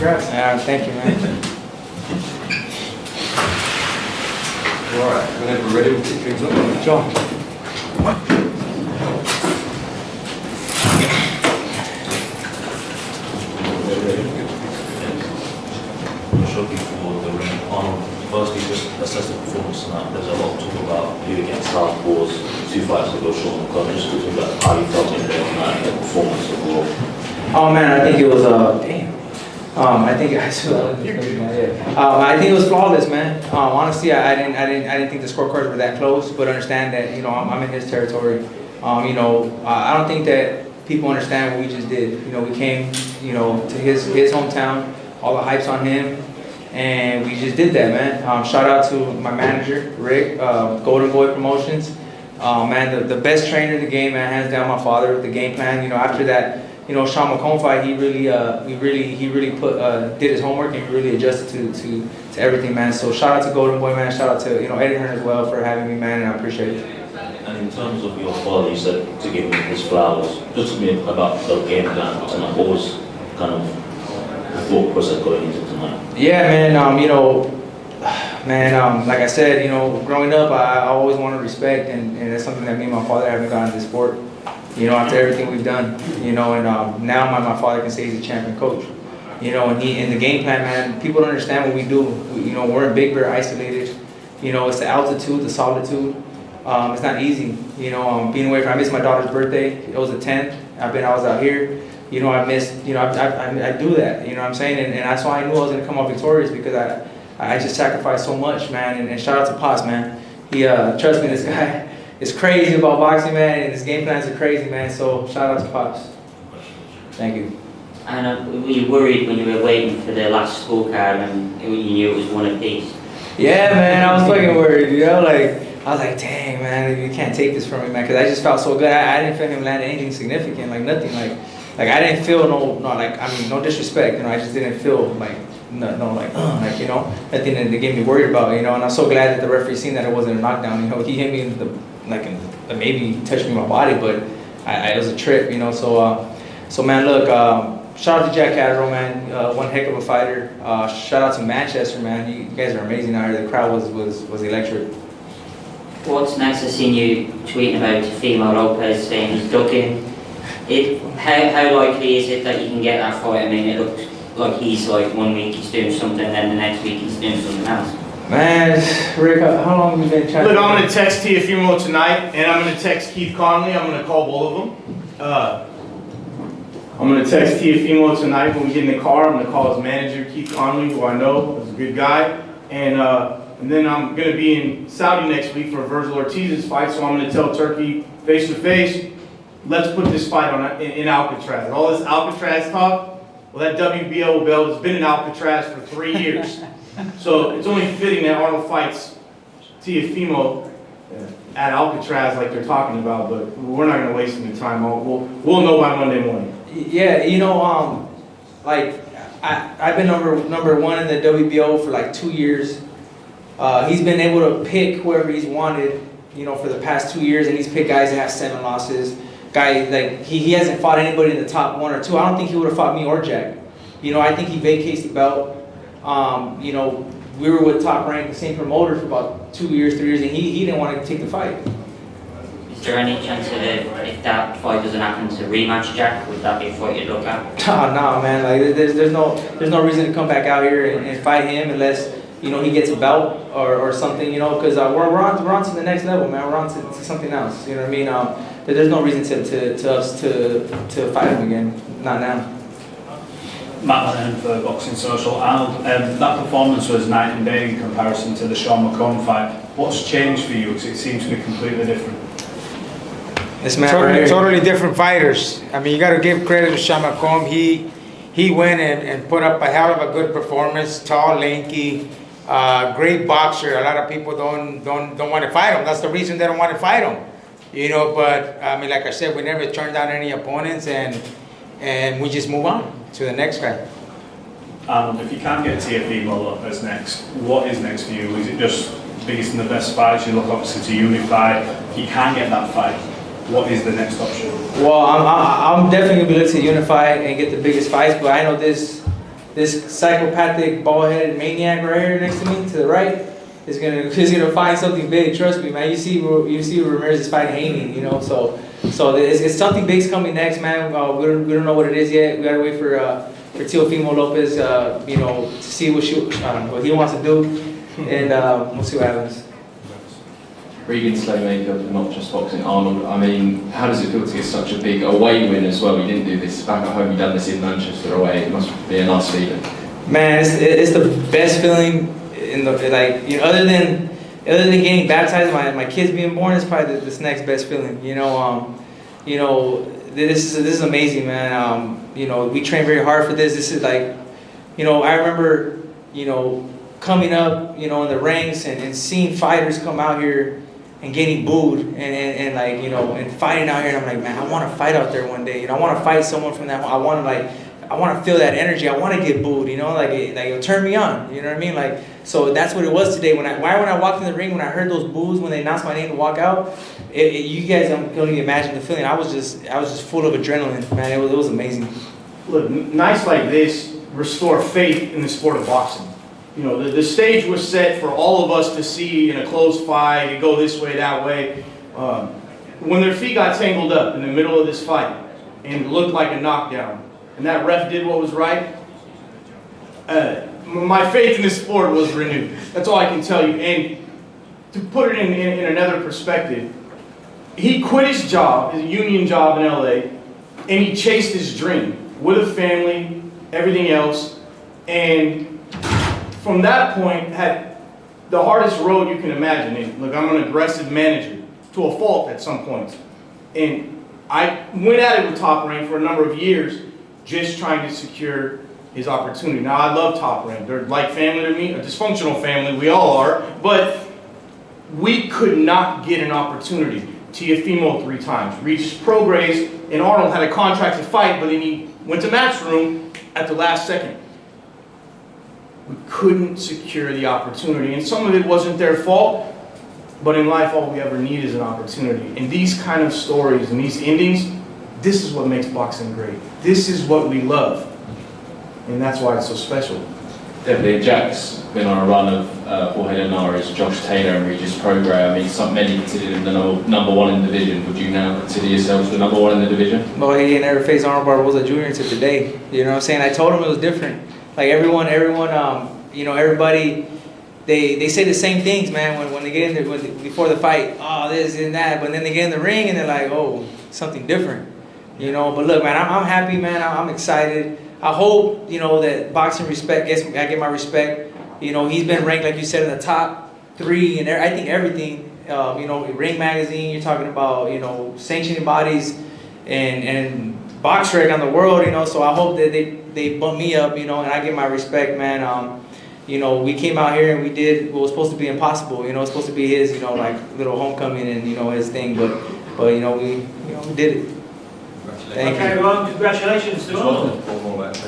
Congrats. Thank you, man. All right, whenever we're ready, we'll kick things up. John. Show before the ring. Arnold, firstly, just assess the performance tonight. There's a lot to talk about you against Southpaws, 2 fights ago, Sean McConnell. Just talk about how you felt in there tonight, the performance overall. Oh man, I think it was damn. I think I think it was flawless, man. Honestly, I didn't think the scorecards were that close, but understand that I'm in his territory. I don't think that people understand what we just did. We came to his hometown, all the hype's on him, and we just did that, man. Shout out to my manager, Rick, Golden Boy Promotions. Man, the best trainer in the game, man, hands down, my father. The game plan, after that. Sean McComb fight, he really did his homework and really adjusted to everything, man. So shout out to Golden Boy, man. Shout out to Eddie Hearn as well for having me, man, and I appreciate it. And in terms of your father, you said to give him his flowers. Just to me about the game plan tonight. What was kind of the thought process going into tonight? Yeah, man. Like I said, growing up, I always wanted respect, and that's something that me and my father haven't gotten in this sport. After everything we've done, and now my father can say he's a champion coach. And in the game plan, man, people don't understand what we do. We're in Big Bear, isolated. It's the altitude, the solitude. It's not easy. Being away from. I missed my daughter's birthday. It was the 10th. I was out here. I missed. I do that. You know what I'm saying? And that's why I knew I was gonna come out victorious, because I just sacrificed so much, man. And shout out to Pops, man. He trust me, this guy. It's crazy about boxing, man, and his game plans are crazy, man. So shout out to Pops. Thank you. And were you worried when you were waiting for the last scorecard and you knew it was one apiece? Yeah, man, I was fucking worried. I was like, dang, man, you can't take this from me, man, because I just felt so good. I didn't feel him land anything significant, like nothing, like I didn't feel no disrespect. I just didn't feel nothing that they gave me worried about. And I'm so glad that the referee seen that it wasn't a knockdown. He hit me in maybe touched me in my body, but it was a trip. So man, look, shout out to Jack Catterall, man, one heck of a fighter. Shout out to Manchester, man. You guys are amazing out here. The crowd was electric. What's next? I've seen you tweeting about Teofimo Lopez saying he's ducking. How likely is it that you can get that fight? I mean, it looks like he's 1 week he's doing something, then the next week he's doing something else. Man, Rick, how long have you been trying? Look, I'm going to text Teofimo tonight, and I'm going to text Keith Conley. I'm going to call both of them. I'm going to text Teofimo tonight when we get in the car. I'm going to call his manager, Keith Conley, who I know is a good guy. And then I'm going to be in Saudi next week for Virgil Ortiz's fight, so I'm going to tell Turkey face to face, let's put this fight on in Alcatraz. All this Alcatraz talk, well, that WBO belt has been in Alcatraz for 3 years. So it's only fitting that Arnold fights Teofimo at Alcatraz like they're talking about, but we're not going to waste any time. We'll know by Monday morning. Yeah, I've been number one in the WBO for 2 years. He's been able to pick whoever he's wanted, for the past 2 years, and he's picked guys that have 7 losses. He hasn't fought anybody in the top 1 or 2. I don't think he would have fought me or Jack. I think he vacates the belt. We were with Top Rank, the same promoter, for about 2 years, 3 years, and he didn't want to take the fight. Is there any chance of if that fight doesn't happen to rematch Jack? Would that be a fight you'd look at? No, man. There's no reason to come back out here and fight him unless he gets a belt or something. Because we're on to the next level, man. We're on to something else. You know what I mean? There's no reason to fight him again. Not now. Matt Lennon for Boxing Social. Arnold, that performance was night and day in comparison to the Sean McComb fight. What's changed for you? Because it seems to be completely different. Totally different fighters. I mean, you got to give credit to Sean McComb. He went and put up a hell of a good performance. Tall, lanky, great boxer. A lot of people don't want to fight him. That's the reason they don't want to fight him. But I mean, like I said, we never turned down any opponents, and we just move on to the next guy. Arnold, if you can't get Teofimo Lopez next, what is next for you? Is it just beating the best fights? You look obviously to unify. If you can't get that fight, what is the next option? Well, I'm definitely going to be looking to unify and get the biggest fights, but I know this this psychopathic, bald-headed maniac right here next to me, to the right, is gonna find something big. Trust me, man. You see Ramirez is fighting Haney, you know. So it's something big's coming next, man. We don't know what it is yet. We gotta wait for Teofimo Lopez, you know, to see what he wants to do, and we'll see what happens. Regan Slowmaker, Notjustboxing. Arnold, I mean, how does it feel to get such a big away win as well? You didn't do this back at home, you done this in Manchester away. It must be a nice feeling. Man, it's the best feeling in the, like, you know, other than getting baptized, my kids being born is probably this next best feeling. You know, this is amazing, man. You know, we train very hard for this. This is like, you know, I remember, you know, coming up, you know, in the ranks and seeing fighters come out here and getting booed and like, you know, and fighting out here, and I'm like, man, I want to fight out there one day. You know, I want to fight someone from that. I want to feel that energy. I want to get booed. You know, like it'll turn me on. You know what I mean? Like, so that's what it was today. When I walked in the ring, when I heard those boos when they announced my name to walk out, you guys don't even imagine the feeling. I was just full of adrenaline, man. It was amazing. Look, nights like this restore faith in the sport of boxing. You know, the stage was set for all of us to see in a close fight, it go this way, that way. When their feet got tangled up in the middle of this fight and it looked like a knockdown, and that ref did what was right, my faith in this sport was renewed. That's all I can tell you. And to put it in another perspective, he quit his job, his union job in LA, and he chased his dream with a family, everything else, and from that point had the hardest road you can imagine. And look, I'm an aggressive manager to a fault at some points, and I went at it with Top Rank for a number of years, just trying to secure his opportunity. Now I love Top Rank; they're like family to me, a dysfunctional family, we all are, but we could not get an opportunity. Teofimo 3 times, Regis Prograis and Arnold had a contract to fight, but then he went to Matchroom at the last second. We couldn't secure the opportunity, and some of it wasn't their fault, but in life all we ever need is an opportunity. And these kind of stories and these endings, this is what makes boxing great. This is what we love, and that's why it's so special. Definitely, Jack's been on a run of Jorge Linares, Josh Taylor and Regis Prograis. I mean, many considered him the number one in the division. Would you now consider yourselves the number one in the division? Well, he never faced Arnold Barboza Jr. until today. You know what I'm saying? I told him it was different. Like everyone, you know, everybody, they say the same things, man. When they get in there, before the fight, oh, this and that. But then they get in the ring and they're like, oh, something different. You know, but look, man, I'm happy, man. I'm excited. I hope, you know, that boxing respect I get my respect. You know, he's been ranked, like you said, in the top 3, and I think everything. You know, Ring Magazine. You're talking about, you know, sanctioning bodies and BoxRec on the world. You know, so I hope that they bump me up. You know, and I get my respect, man. You know, we came out here and we did what was supposed to be impossible. You know, it's supposed to be his, you know, like little homecoming and, you know, his thing. But you know, we did it. Thank you. Ron, congratulations to Arnold.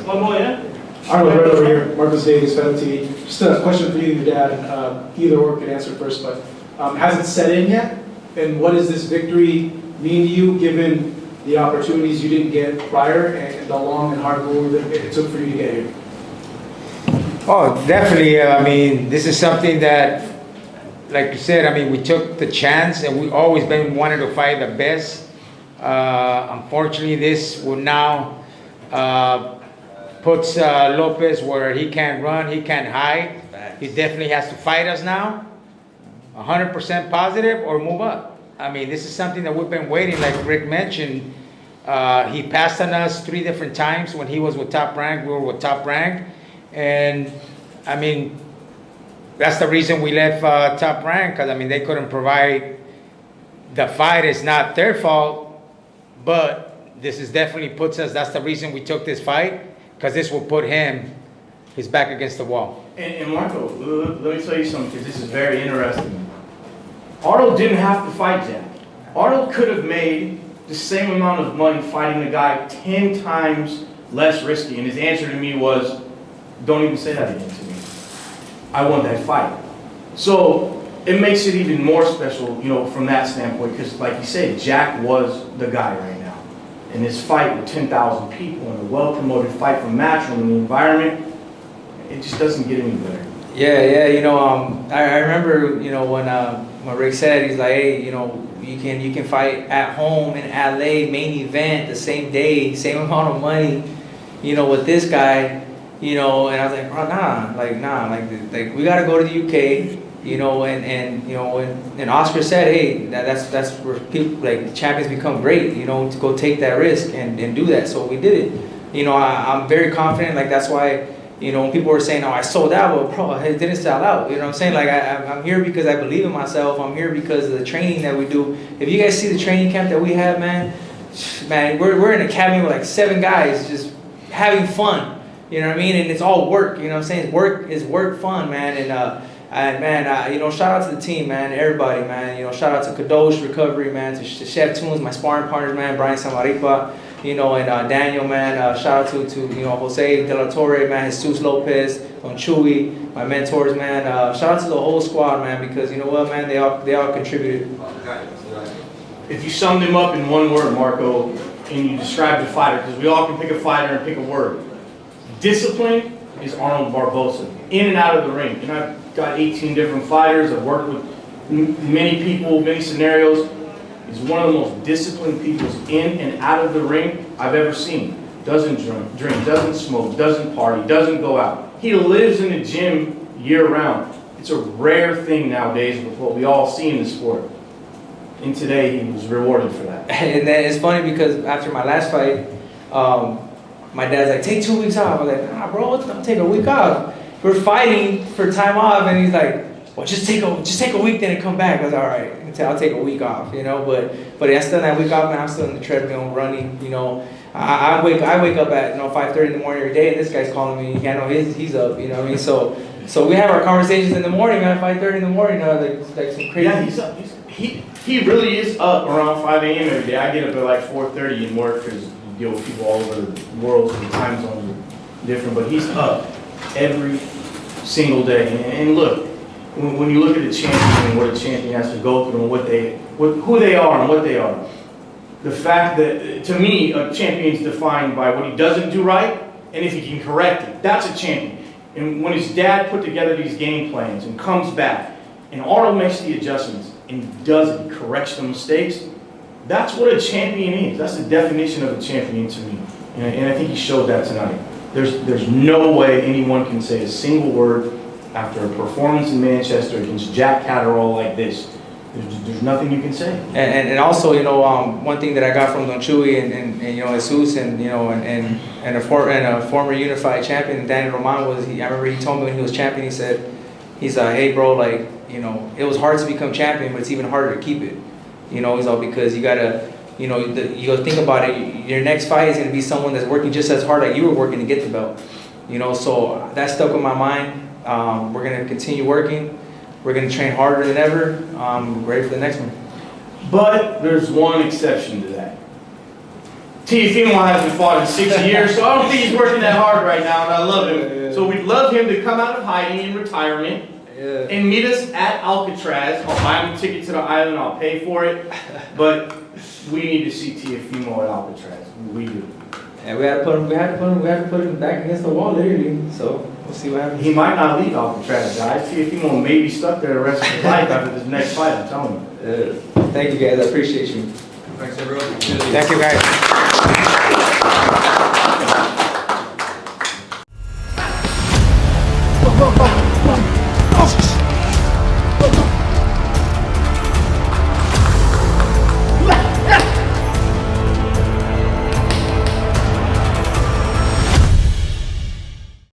One more, yeah? Arnold, right over here. Marcos Davies, Fed TV. Just a question for you and your dad. Either or can answer first, but has it set in yet? And what does this victory mean to you, given the opportunities you didn't get prior and the long and hard road that it took for you to get here? Oh, definitely. I mean, this is something that, like you said, I mean, we took the chance, and we always been wanting to fight the best. Unfortunately, this will now puts Lopez where he can't run, he can't hide. He definitely has to fight us now, 100% positive, or move up. I mean, this is something that we've been waiting, like Rick mentioned. He passed on us 3 different times when he was with Top Rank, we were with Top Rank. And, I mean, that's the reason we left Top Rank, because, I mean, they couldn't provide the fight. It's not their fault. But this is definitely puts us, that's the reason we took this fight, because this will put his back against the wall. And Marco, let me tell you something, because this is very interesting. Arnold didn't have to fight Jack. Arnold could have made the same amount of money fighting a guy 10 times less risky. And his answer to me was, don't even say that again to me. I want that fight. So it makes it even more special, you know, from that standpoint, because like you said, Jack was the guy right now. And this fight with 10,000 people and a well-promoted fight from Matchroom and the environment, it just doesn't get any better. Yeah, you know, I remember, you know, when Rick said, he's like, hey, you know, you can fight at home in LA, main event, the same day, same amount of money, you know, with this guy, you know, and I was like, bro, like we gotta go to the UK, you know, and you know, and Oscar said, hey, that's where people, like, champions become great, you know, to go take that risk and do that. So we did it. You know, I'm very confident. Like, that's why, you know, when people were saying, oh, I sold out, well, bro, it didn't sell out. You know what I'm saying? Like, I'm here because I believe in myself. I'm here because of the training that we do. If you guys see the training camp that we have, man, we're in a cabin with like 7 guys just having fun. You know what I mean? And it's all work. You know what I'm saying? It's work fun, man. And man, you know, shout out to the team, man, everybody, man. You know, shout out to Kadosh Recovery, man, to Chef Tunes, my sparring partners, man, Brian Samaripa, you know, and Daniel, man. Shout out to you know, Jose De La Torre, man, Jesus Lopez, Don Chuy, my mentors, man. Shout out to the whole squad, man, because you know what, man, they all contributed. If you sum them up in one word, Marco, and you describe the fighter, because we all can pick a fighter and pick a word. Discipline is Arnold Barboza, in and out of the ring. And I've got 18 different fighters. I've worked with many people, many scenarios. He's one of the most disciplined people in and out of the ring I've ever seen. Doesn't drink, doesn't smoke, doesn't party, doesn't go out. He lives in the gym year round. It's a rare thing nowadays with what we all see in the sport. And today he was rewarded for that. And then it's funny because after my last fight, my dad's like, take 2 weeks off. I was like, nah, bro, I'm taking a week off. We're fighting for time off, and he's like, well, just take a week, then and come back. I was all right. I'll take a week off, you know. But I still that week off, man. I'm still in the treadmill running, you know. I wake up at 5:30 in the morning every day, and this guy's calling me. I know he's up, you know what I mean. So we have our conversations in the morning, man. 5:30 in the morning, like some crazy. Yeah, he's up. He really is up around 5 a.m. every day. I get up at like 4:30 and work because you deal with people all over the world, and the time zones are different. But he's up every single day. And look, when you look at a champion and what a champion has to go through and who they are and what they are, the fact that, to me, a champion is defined by what he doesn't do right and if he can correct it. That's a champion. And when his dad put together these game plans and comes back, and Arnold makes the adjustments and does it, corrects the mistakes, that's what a champion is. That's the definition of a champion to me. And I think he showed that tonight. There's no way anyone can say a single word after a performance in Manchester against Jack Catterall like this. There's nothing you can say. And also, you know, one thing that I got from Don Chuy and you know, Jesus and you know and a former unified champion, Danny Roman, was I remember he told me when he was champion, he's like, hey bro, like, you know, it was hard to become champion, but it's even harder to keep it. You know, he's all because you gotta, you know, you gotta think about it. Your next fight is gonna be someone that's working just as hard like you were working to get the belt. You know, so that stuck in my mind. We're gonna continue working. We're gonna train harder than ever. Ready for the next one. But there's one exception to that. Teofimo hasn't fought in 6 years, so I don't think he's working that hard right now, and I love him. So we'd love him to come out of hiding in retirement and meet us at Alcatraz. I'll buy him a ticket to the island. I'll pay for it. But we need to see Teofimo at Alcatraz. We do. And we had to put him back against the wall, literally. So we'll see what happens. He might not leave Alcatraz, guys. Teofimo may be stuck there the rest of his life after this next fight, I'm telling you. Thank you guys, I appreciate you. Thanks everyone. Thank you guys. Oh!